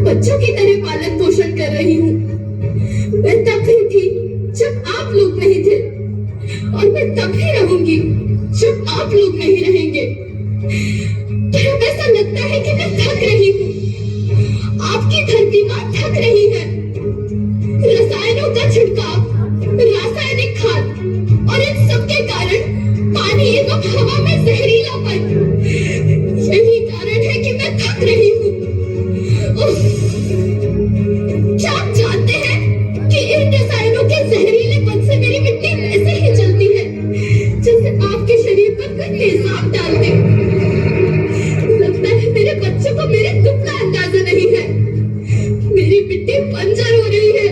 बच्चों की तरह पालन पोषण कर रही हूँ। मैं तब भी थी जब आप लोग नहीं थे, और मैं तब भी रहूंगी जब आप लोग नहीं रहेंगे। पर अब ऐसा लगता है कि मैं थक रही हूँ। आपकी धरती माँ थक रही है। रसायनों का छिड़काव, रासायनिक खाद और इन सब के कारण पानी एवं हवा में जहरीलापन, यही कारण है कि मैं थक रही हूँ। क्या आप जानते हैं कि इन रसायनों के जहरीलेपन से मेरी मिट्टी वैसे ही जलती है जैसे आपके शरीर पर कोई तेजाब डाल दे। लगता है मेरे बच्चों को मेरे दुख का अंदाजा नहीं है। मेरी मिट्टी बंजर हो रही है।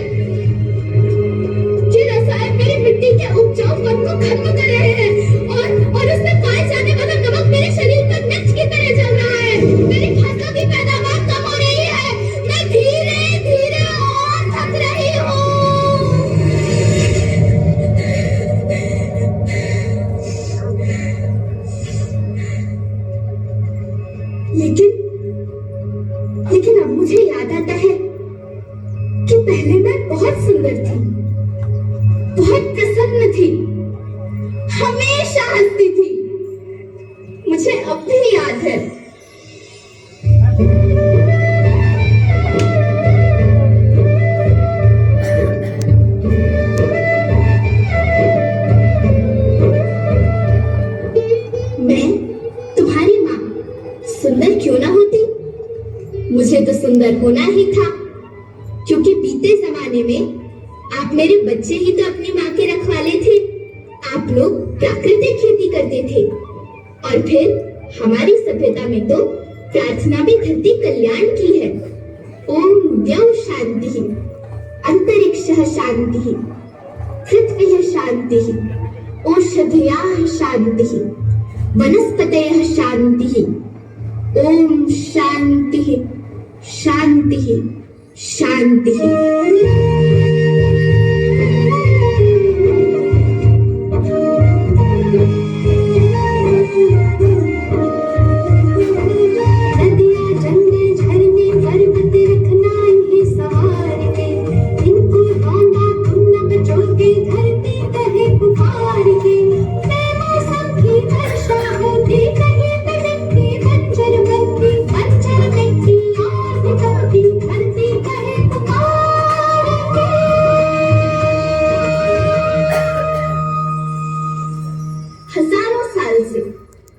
ये रसायन मेरी मिट्टी के उपजाऊपन को खत्म कर रहे हैं और उसमें पाए जाने वाला नमक मेरे शरीर पर मिर्च की तरह जल रहा है। मेरी फसलों की पैदावार कम हो रही है। मैं धीरे धीरे और थक रही हूँ। लेकिन अब मुझे याद आता है कि पहले मैं बहुत सुंदर थी, बहुत प्रसन्न थी, हमेशा हंसती थी। मुझे अब भी याद है। मैं तुम्हारी माँ सुंदर क्यों ना होती, मुझे तो सुंदर होना ही था, क्योंकि बीते जमाने में आप मेरे बच्चे ही तो अपनी माँ के रखवाले थे। आप लोग प्राकृतिक खेती करते थे और फिर हमारी सभ्यता में तो प्रार्थना भी धरती कल्याण की है। ओम द्यौ शांति, अंतरिक्षः शांति, पृथ्वी शांति, औषधयः शांति, वनस्पतयः शांति। ओम शांति शांति शांति।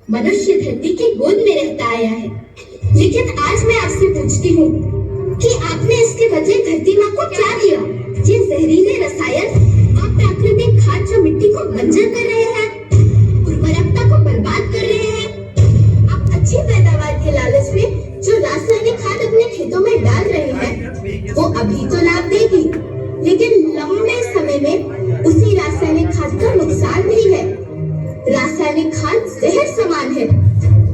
मनुष्य धरती की गोद में रहता आया है, लेकिन आज मैं आपसे पूछती हूँ कि आपने इसके बदले धरती माँ को क्या दिया? ये जहरीले रसायन और प्राकृतिक खाद जो मिट्टी को बंजर कर रहे हैं, उर्वरकता को बर्बाद कर रहे हैं। आप अच्छी पैदावार के लालच में जो रासायनिक खाद अपने खेतों में डाल रहे हैं, वो अभी तो लाभ देगी, लेकिन लंबे समय में उसी रासायनिक खाद का नुकसान भी है। रासायनिक खाद जहर समान है,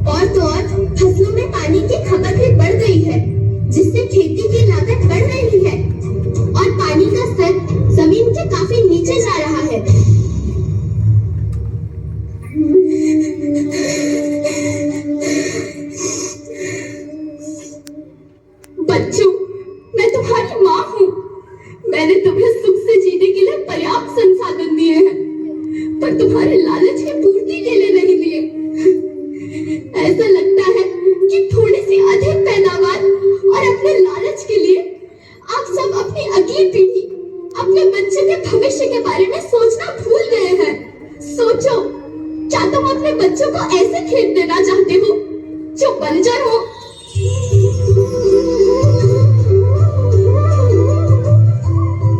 और तो और फसलों में पानी की खपत भी बढ़ गई है, जिससे खेती की लागत बढ़ रही है और पानी का स्तर जमीन के काफी नीचे जा रहा है। जो बंजर हो।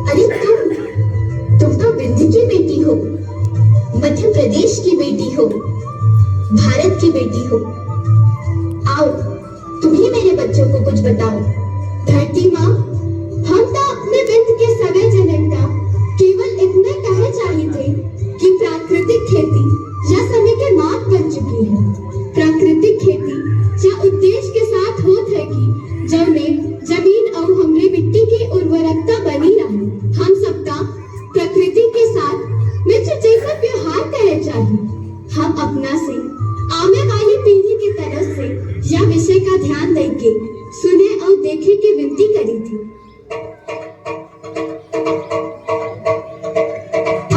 अरे तुम तो विंध्य की बेटी हो, मध्य प्रदेश की बेटी हो, भारत की बेटी हो। आओ तुम ही मेरे बच्चों को कुछ बताओ। धरती माँ, हम तो अपने विंध्य के सवे जनता केवल इतने कहे चाहिए कि प्राकृतिक खेती या समय के माप बन चुकी है। प्राकृतिक खेती या उद्देश्य के साथ होत है कि जब जमीन और हमरे मिट्टी की उर्वरकता बनी रहे। हम सबका प्रकृति के साथ मित्र जैसा व्यवहार करे चाहिए। हम अपना से आने वाली पीढ़ी की तरफ से यह विषय का ध्यान देके सुने और देखे की विनती करी थी।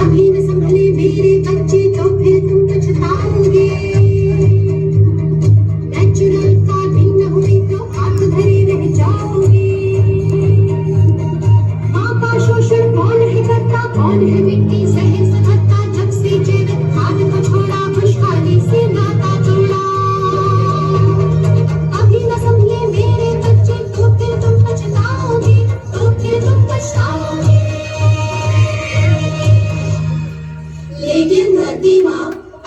अभी न संभले मेरे बच्चे तो फिर तुम पछताओगे। नेचुरल फार्मिंग न हुई तो हाथ धरे रह जाओगे। माँ का शोषण कौन है करता, कौन है मिट्टी सहन सकता। जब से जैविक खाद को छोड़ा, खुशहाली से नाता जोड़ा। अभी न संभले मेरे बच्चे तो फिर तुम पछताओगे, तो फिर तुम पछताओगे। लेकिन धरती माँ,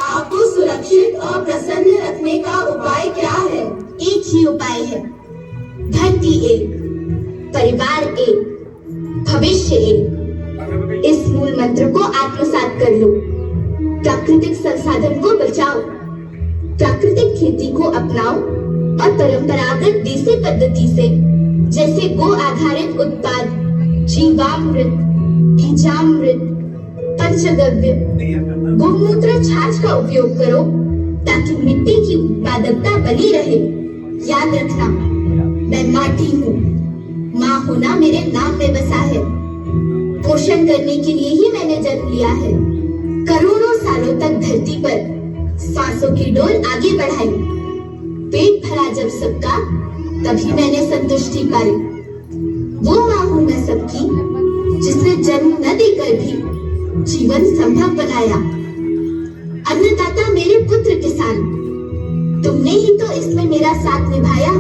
आपको सुरक्षित और प्रसन्न रखने का उपाय क्या है? एक ही उपाय है, धरती एक, परिवार एक, भविष्य एक। इस मूल मंत्र को आत्मसात कर लो। प्राकृतिक संसाधन को बचाओ, प्राकृतिक खेती को अपनाओ और परंपरागत देसी पद्धति से जैसे गो आधारित उत्पाद, जीवामृत, बीजामृत, पंचगव्य, गोमूत्र छाछ का उपयोग करो ताकि मिट्टी की उत्पादकता बनी रहे। याद रखना, मैं माटी हूँ, माँ होना मेरे नाम में बसा है। पोषण करने के लिए ही मैंने जन्म लिया है। करोड़ों सालों तक धरती पर सांसों की डोर आगे बढ़ाई। पेट भरा जब सबका, तभी मैंने संतुष्टि पाई। वो माँ हूँ मैं सबकी, जिसने जन्म न देकर भी जीवन संभव बनाया। अन्नदाता मेरे पुत्र किसान, तुमने ही तो इसमें मेरा साथ निभाया।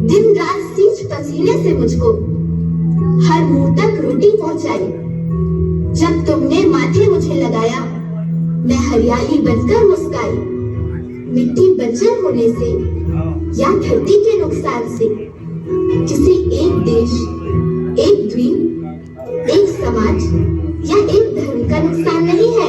दिन रात सींच पसीने से मुझको हर मुंह तक रोटी पहुंचाई। जब तुमने माथे मुझे लगाया, मैं हरियाली बनकर मुस्काई। मिट्टी बंजर होने से या धरती के नुकसान से किसी एक देश, एक द्वीप, एक समाज या एक धर्म का नुकसान नहीं है।